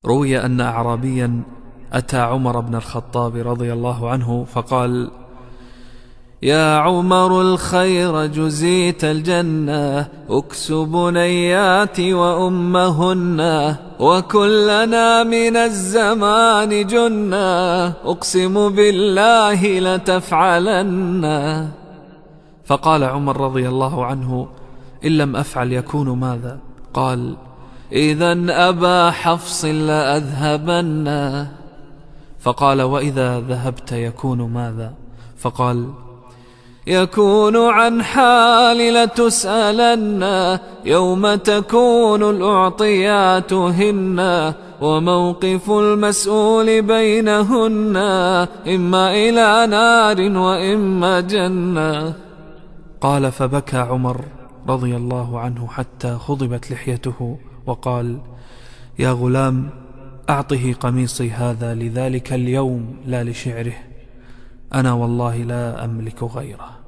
روي أن أعرابيا أتى عمر بن الخطاب رضي الله عنه فقال: يا عمر الخير جزيت الجنة، أكس بنياتي وأمهن، وكلنا من الزمان جنة، أقسم بالله لتفعلن. فقال عمر رضي الله عنه: إن لم أفعل يكون ماذا؟ قال: إذن أبا حفص لأذهبن. فقال: وإذا ذهبت يكون ماذا؟ فقال: يكون عن حال لتسألن، يوم تكون الأعطيات هن، وموقف المسؤول بينهن، إما إلى نار وإما جنة. قال: فبكى عمر رضي الله عنه حتى خضبت لحيته، وقال: يا غلام، أعطه قميصي هذا لذلك اليوم لا لشعره، أنا والله لا أملك غيره.